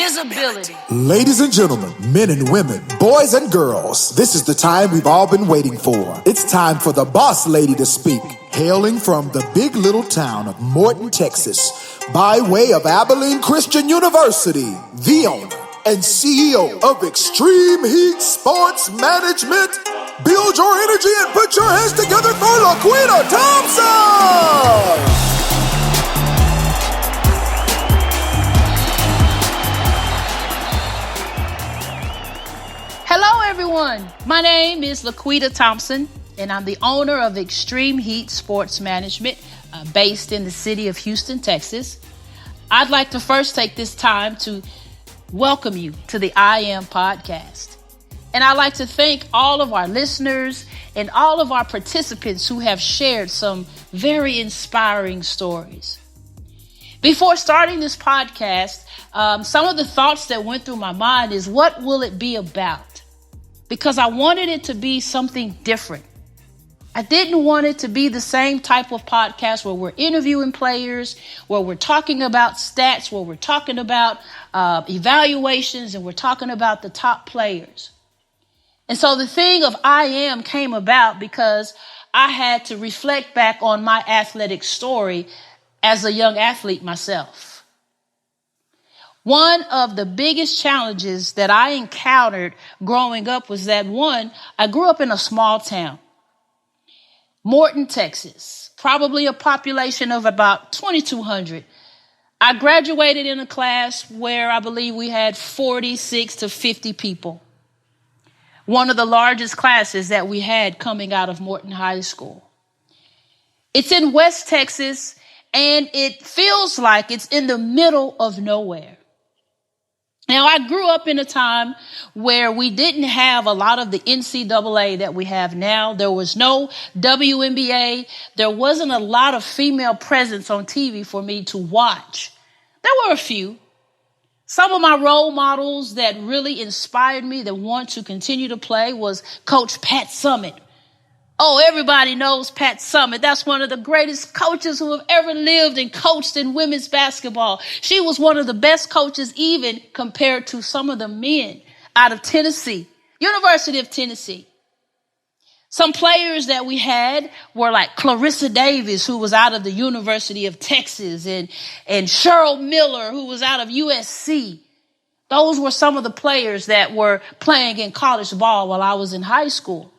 visibility. Ladies and gentlemen, men and women, boys and girls, this is the time we've all been waiting for. It's time for the boss lady to speak. Hailing from the big little town of Morton, Texas, by way of Abilene Christian University, the owner and CEO of Xtreme Heat Sports Management. Build your energy and put your hands together for LaQuita Thompson! Hello, everyone. My name is LaQuita Thompson, and I'm the owner of Xtreme Heat Sports Management, based in the city of Houston, Texas. I'd like to first take this time to welcome you to the I Am podcast. And I'd like to thank all of our listeners and all of our participants who have shared some very inspiring stories. Before starting this podcast, some of the thoughts that went through my mind is, what will it be about? Because I wanted it to be something different. I didn't want it to be the same type of podcast where we're interviewing players, where we're talking about stats, where we're talking about evaluations, and we're talking about the top players. And so the thing of I Am came about because I had to reflect back on my athletic story as a young athlete myself. One of the biggest challenges that I encountered growing up was that, one, I grew up in a small town, Morton, Texas, probably a population of about 2,200. I graduated in a class where I believe we had 46 to 50 people. One of the largest classes that we had coming out of Morton High School. It's in West Texas, and it feels like it's in the middle of nowhere. Now, I grew up in a time where we didn't have a lot of the NCAA that we have now. There was no WNBA. There wasn't a lot of female presence on TV for me to watch. There were a few. Some of my role models that really inspired me that want to continue to play was Coach Pat Summitt. Oh, everybody knows Pat Summitt. That's one of the greatest coaches who have ever lived and coached in women's basketball. She was one of the best coaches even compared to some of the men out of Tennessee, University of Tennessee. Some players that we had were like Clarissa Davis, who was out of the University of Texas, and Cheryl Miller, who was out of USC. Those were some of the players that were playing in college ball while I was in high school.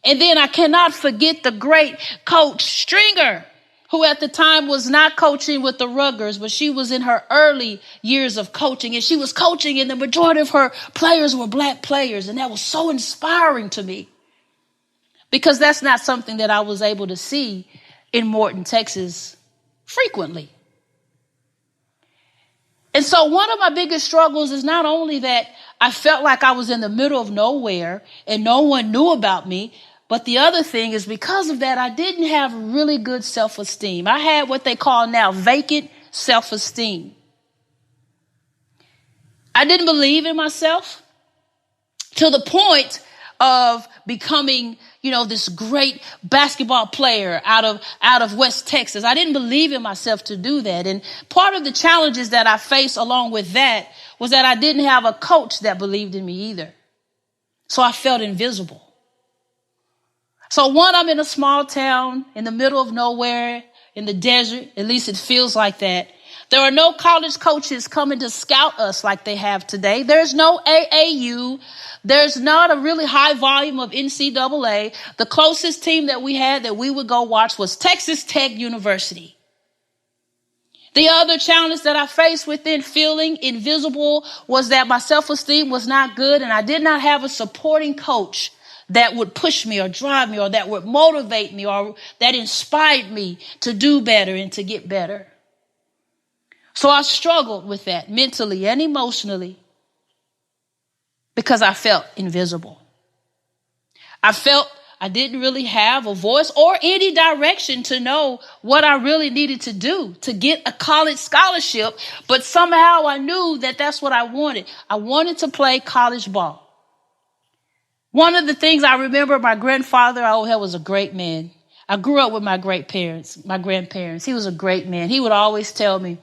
And then I cannot forget the great Coach Stringer, who at the time was not coaching with the Ruggers, but she was in her early years of coaching. And she was coaching, and the majority of her players were black players. And that was so inspiring to me, because that's not something that I was able to see in Morton, Texas frequently. And so one of my biggest struggles is not only that I felt like I was in the middle of nowhere and no one knew about me, but the other thing is, because of that, I didn't have really good self-esteem. I had what they call now vacant self-esteem. I didn't believe in myself to the point of becoming, this great basketball player out of West Texas. I didn't believe in myself to do that. And part of the challenges that I faced along with that was that I didn't have a coach that believed in me either. So I felt invisible. So one, I'm in a small town in the middle of nowhere in the desert. At least it feels like that. There are no college coaches coming to scout us like they have today. There's no AAU. There's not a really high volume of NCAA. The closest team that we had that we would go watch was Texas Tech University. The other challenge that I faced within feeling invisible was that my self-esteem was not good, and I did not have a supporting coach that would push me or drive me or that would motivate me or that inspired me to do better and to get better. So I struggled with that mentally and emotionally because I felt invisible. I felt I didn't really have a voice or any direction to know what I really needed to do to get a college scholarship, but somehow I knew that that's what I wanted. I wanted to play college ball. One of the things I remember, my grandfather, he was a great man. I grew up with my grandparents. He was a great man. He would always tell me,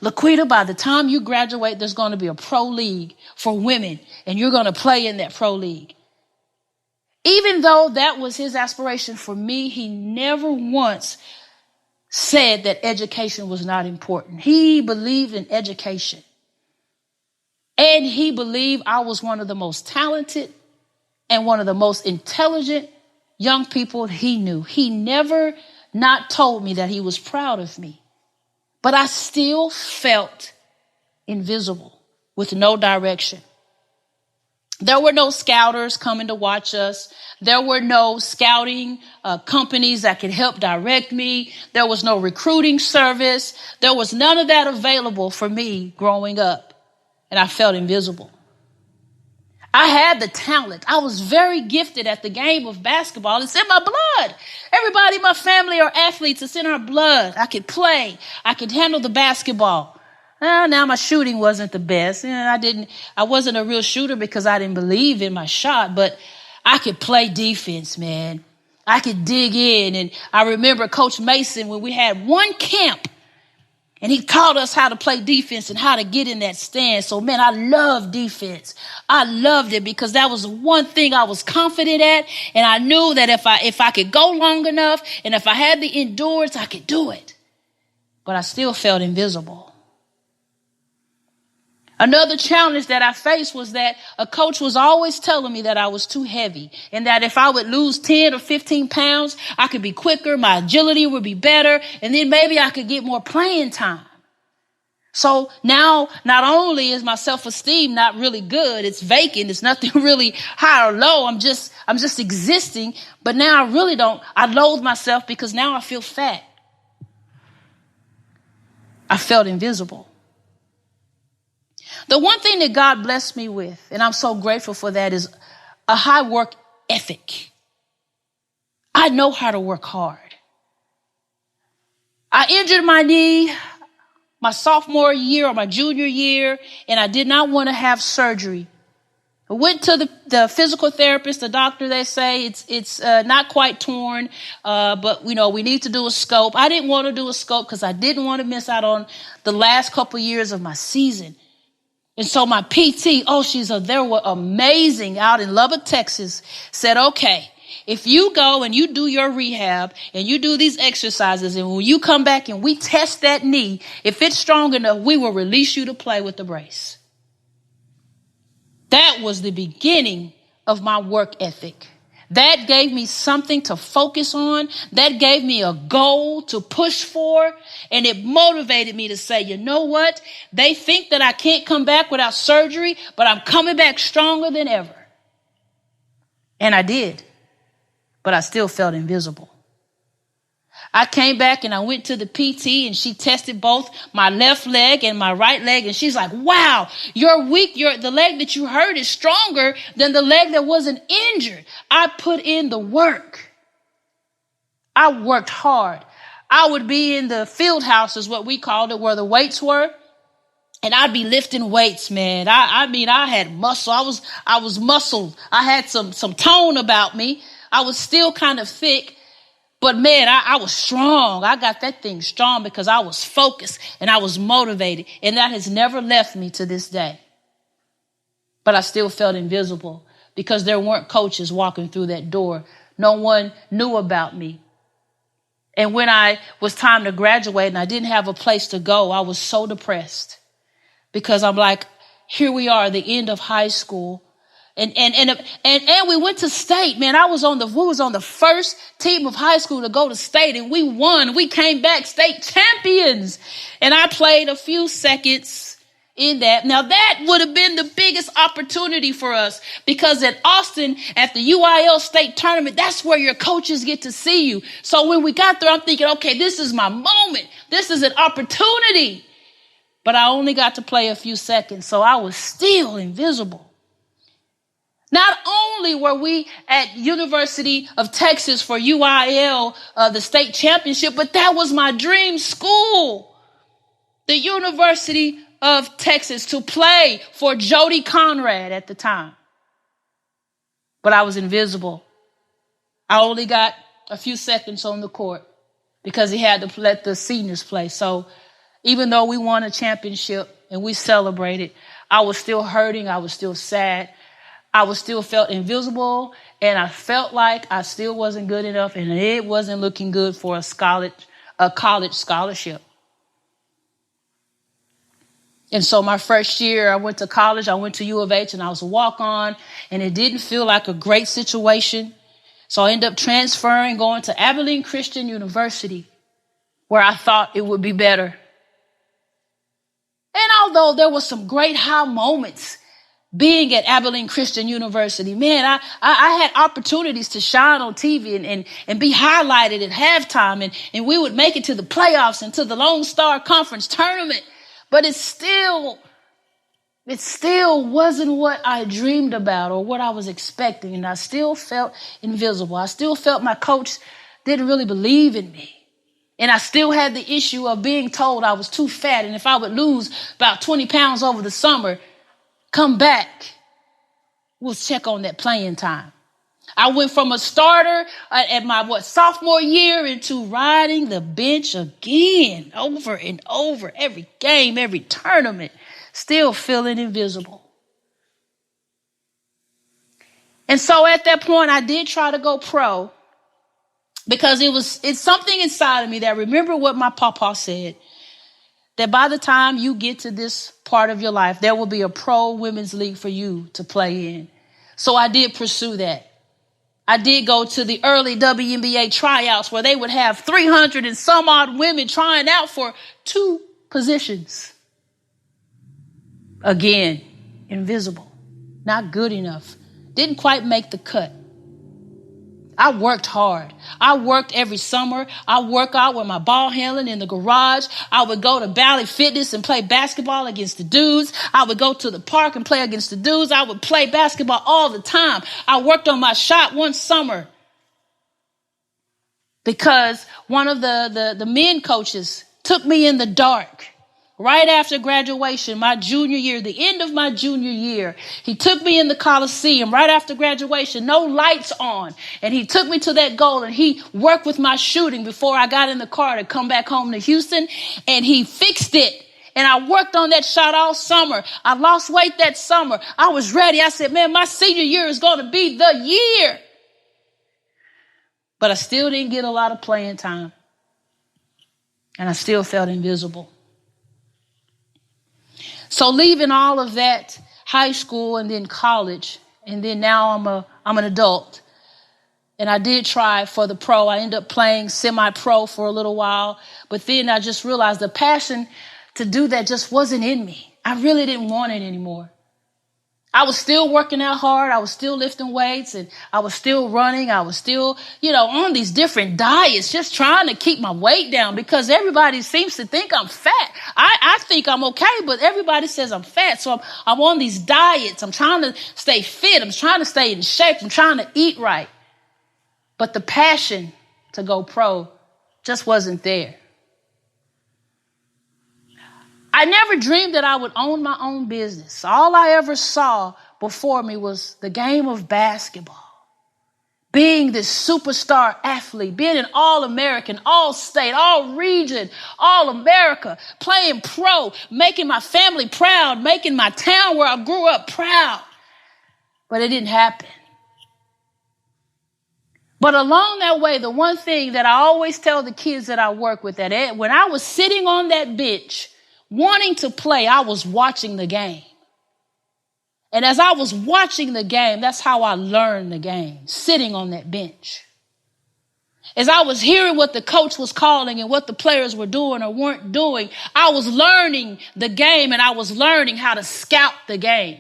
LaQuita, by the time you graduate, there's going to be a pro league for women, and you're going to play in that pro league. Even though that was his aspiration for me, he never once said that education was not important. He believed in education. And he believed I was one of the most talented and one of the most intelligent young people he knew. He never not told me that he was proud of me. But I still felt invisible with no direction. There were no scouters coming to watch us. There were no scouting companies that could help direct me. There was no recruiting service. There was none of that available for me growing up. And I felt invisible. I had the talent. I was very gifted at the game of basketball. It's in my blood. Everybody in my family are athletes. It's in our blood. I could play. I could handle the basketball. Now my shooting wasn't the best. I wasn't a real shooter because I didn't believe in my shot, but I could play defense, man. I could dig in. And I remember Coach Mason when we had one camp and he taught us how to play defense and how to get in that stand. So, man, I love defense. I loved it because that was one thing I was confident at. And I knew that if I could go long enough and if I had the endurance, I could do it. But I still felt invisible. Another challenge that I faced was that a coach was always telling me that I was too heavy and that if I would lose 10 or 15 pounds, I could be quicker, my agility would be better, and then maybe I could get more playing time. So now not only is my self-esteem not really good, it's vacant, it's nothing really high or low, I'm just existing, but now I loathe myself because now I feel fat. I felt invisible. The one thing that God blessed me with, and I'm so grateful for that, is a high work ethic. I know how to work hard. I injured my knee my sophomore year or my junior year, and I did not want to have surgery. I went to the physical therapist, the doctor. They say it's not quite torn, but we need to do a scope. I didn't want to do a scope because I didn't want to miss out on the last couple years of my season. And so my PT, they were amazing out in Lubbock, Texas, said, okay, if you go and you do your rehab and you do these exercises and when you come back and we test that knee, if it's strong enough, we will release you to play with the brace. That was the beginning of my work ethic. That gave me something to focus on. That gave me a goal to push for. And it motivated me to say, you know what? They think that I can't come back without surgery, but I'm coming back stronger than ever. And I did, but I still felt invisible. I came back and I went to the PT and she tested both my left leg and my right leg. And she's like, wow, the leg that you hurt is stronger than the leg that wasn't injured. I put in the work. I worked hard. I would be in the field house is what we called it, where the weights were. And I'd be lifting weights, man. I had muscle. I was muscled. I had some tone about me. I was still kind of thick. But man, I was strong. I got that thing strong because I was focused and I was motivated. And that has never left me to this day. But I still felt invisible because there weren't coaches walking through that door. No one knew about me. And when I was time to graduate and I didn't have a place to go, I was so depressed because I'm like, here we are, the end of high school. And we went to state, man. We was on the first team of high school to go to state and we won. We came back state champions and I played a few seconds in that. Now that would have been the biggest opportunity for us because at Austin, at the UIL state tournament, that's where your coaches get to see you. So when we got there, I'm thinking, okay, this is my moment. This is an opportunity. But I only got to play a few seconds. So I was still invisible. Not only were we at University of Texas for UIL, the state championship, but that was my dream school, the University of Texas, to play for Jody Conrad at the time. But I was invisible. I only got a few seconds on the court because he had to let the seniors play. So Even though we won a championship and we celebrated, I was still hurting. I was still sad. I was still felt invisible, and I felt like I still wasn't good enough, and it wasn't looking good for a college scholarship. And so my first year, I went to college. I went to U of H, and I was a walk-on, and it didn't feel like a great situation. So I ended up transferring, going to Abilene Christian University, where I thought it would be better. And although there were some great high moments being at Abilene Christian University, man, I had opportunities to shine on TV and be highlighted at halftime, and we would make it to the playoffs and to the Lone Star Conference tournament. But it still wasn't what I dreamed about or what I was expecting, and I still felt invisible. I still felt my coach didn't really believe in me. And I still had the issue of being told I was too fat, and if I would lose about 20 pounds over the summer, come back, we'll check on that playing time. I went from a starter at my sophomore year into riding the bench again, over and over, every game, every tournament, still feeling invisible. And so at that point, I did try to go pro because it's something inside of me that remember what my papa said, that by the time you get to this part of your life, there will be a pro women's league for you to play in. So I did pursue that. I did go to the early WNBA tryouts where they would have 300 and some odd women trying out for 2 positions. Again, invisible, not good enough, didn't quite make the cut. I worked hard. I worked every summer. I work out with my ball handling in the garage. I would go to Valley Fitness and play basketball against the dudes. I would go to the park and play against the dudes. I would play basketball all the time. I worked on my shot one summer because one of the men coaches took me in the dark. Right after graduation, my junior year, the end of my junior year, he took me in the Coliseum right after graduation, no lights on. And he took me to that goal and he worked with my shooting before I got in the car to come back home to Houston. And he fixed it. And I worked on that shot all summer. I lost weight that summer. I was ready. I said, man, my senior year is going to be the year. But I still didn't get a lot of playing time. And I still felt invisible. So leaving all of that, high school and then college, and then now I'm an adult. And I did try for the pro. I ended up playing semi-pro for a little while. But then I just realized the passion to do that just wasn't in me. I really didn't want it anymore. I was still working out hard. I was still lifting weights and I was still running. I was still, on these different diets, just trying to keep my weight down because everybody seems to think I'm fat. I think I'm okay, but everybody says I'm fat. So I'm on these diets. I'm trying to stay fit. I'm trying to stay in shape. I'm trying to eat right. But the passion to go pro just wasn't there. I never dreamed that I would own my own business. All I ever saw before me was the game of basketball. Being this superstar athlete, being an All-American, All-State, All-Region, All-America, playing pro, making my family proud, making my town where I grew up proud. But it didn't happen. But along that way, the one thing that I always tell the kids that I work with, that when I was sitting on that bench, wanting to play, I was watching the game. And as I was watching the game, that's how I learned the game, sitting on that bench. As I was hearing what the coach was calling and what the players were doing or weren't doing, I was learning the game and I was learning how to scout the game.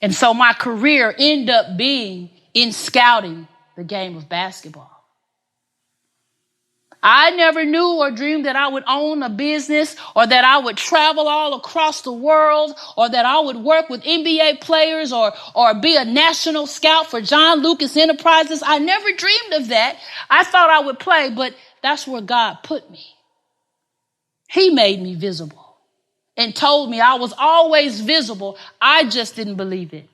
And so my career ended up being in scouting the game of basketball. I never knew or dreamed that I would own a business or that I would travel all across the world or that I would work with NBA players or be a national scout for John Lucas Enterprises. I never dreamed of that. I thought I would play, but that's where God put me. He made me visible and told me I was always visible. I just didn't believe it.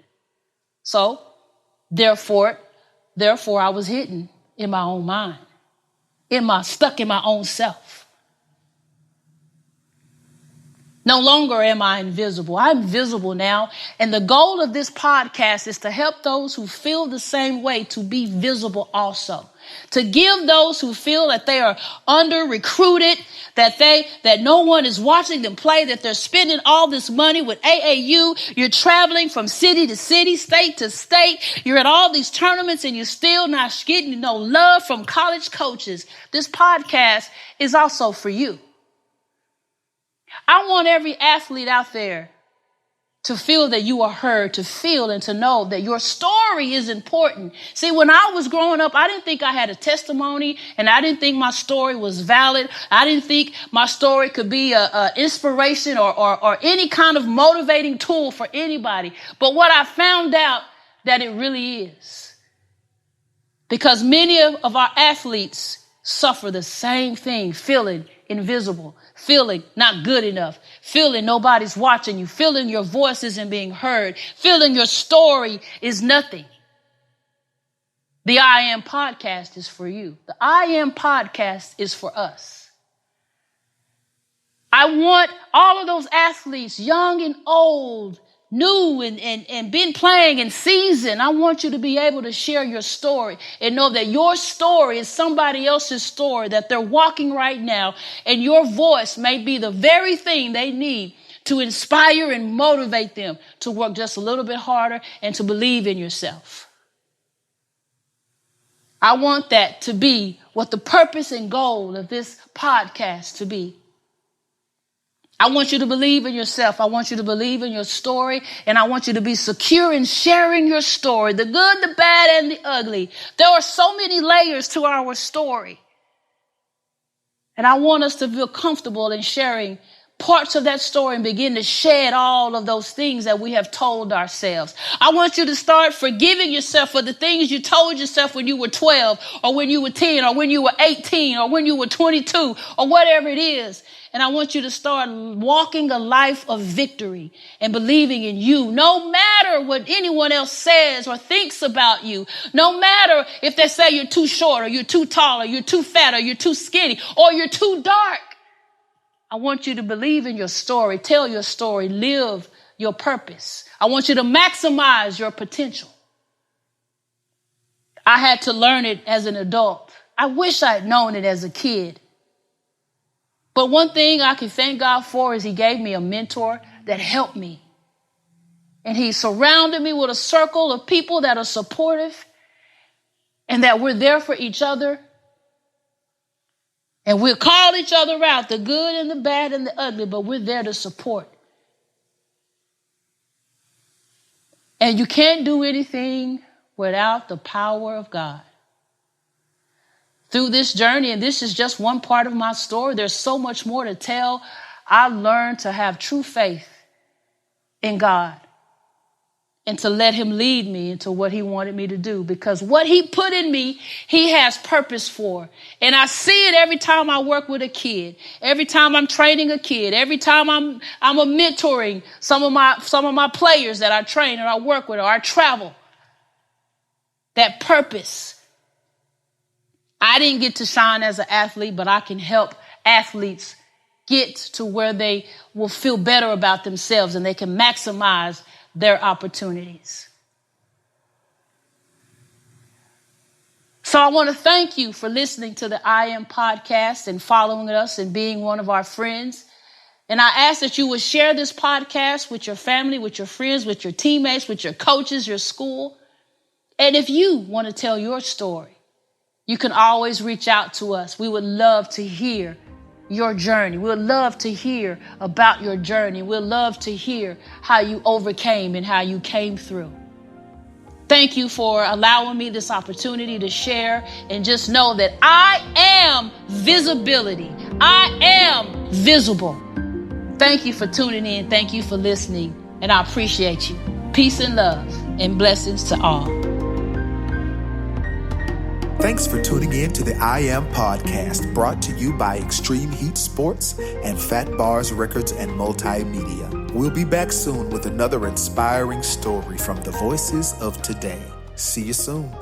So, therefore, I was hidden in my own mind. Stuck in my own self. No longer am I invisible. I'm visible now. And the goal of this podcast is to help those who feel the same way to be visible also. To give those who feel that they are under recruited, that no one is watching them play, that they're spending all this money with AAU. You're traveling from city to city, state to state. You're at all these tournaments and you're still not getting no love from college coaches. This podcast is also for you. I want every athlete out there to feel that you are heard, to feel and to know that your story is important. See, when I was growing up, I didn't think I had a testimony, and I didn't think my story was valid. I didn't think my story could be a inspiration or any kind of motivating tool for anybody. But what I found out that it really is, because many of our athletes suffer the same thing, feeling invisible, feeling not good enough, feeling nobody's watching you, feeling your voice isn't being heard, feeling your story is nothing. The I Am podcast is for you. The I Am podcast is for us. I want all of those athletes, young and old, new and been playing and seasoned. I want you to be able to share your story and know that your story is somebody else's story, that they're walking right now, and your voice may be the very thing they need to inspire and motivate them to work just a little bit harder and to believe in yourself. I want that to be what the purpose and goal of this podcast to be. I want you to believe in yourself. I want you to believe in your story. And I want you to be secure in sharing your story, the good, the bad, and the ugly. There are so many layers to our story. And I want us to feel comfortable in sharing parts of that story and begin to shed all of those things that we have told ourselves. I want you to start forgiving yourself for the things you told yourself when you were 12 or when you were 10 or when you were 18 or when you were 22 or whatever it is. And I want you to start walking a life of victory and believing in you, no matter what anyone else says or thinks about you, no matter if they say you're too short or you're too tall or you're too fat or you're too skinny or you're too dark. I want you to believe in your story, tell your story, live your purpose. I want you to maximize your potential. I had to learn it as an adult. I wish I had known it as a kid. But one thing I can thank God for is he gave me a mentor that helped me. And he surrounded me with a circle of people that are supportive and that we're there for each other. And we'll call each other out, the good and the bad and the ugly, but we're there to support. And you can't do anything without the power of God. Through this journey, and this is just one part of my story, there's so much more to tell. I learned to have true faith in God and to let him lead me into what he wanted me to do, because what he put in me, he has purpose for. And I see it every time I work with a kid, every time I'm training a kid, every time I'm mentoring some of my players that I train or I work with or I travel. That purpose. I didn't get to shine as an athlete, but I can help athletes get to where they will feel better about themselves and they can maximize their opportunities. So I want to thank you for listening to the I Am podcast and following us and being one of our friends. And I ask that you would share this podcast with your family, with your friends, with your teammates, with your coaches, your school. And if you want to tell your story, you can always reach out to us. We would love to hear your journey. We'd love to hear about your journey. We'd love to hear how you overcame and how you came through. Thank you for allowing me this opportunity to share, and just know that I am visibility. I am visible. Thank you for tuning in. Thank you for listening, and I appreciate you. Peace and love and blessings to all. Thanks for tuning in to the I Am podcast, brought to you by Xtreme Heat Sports and Fat Bars Records and Multimedia. We'll be back soon with another inspiring story from the voices of today. See you soon.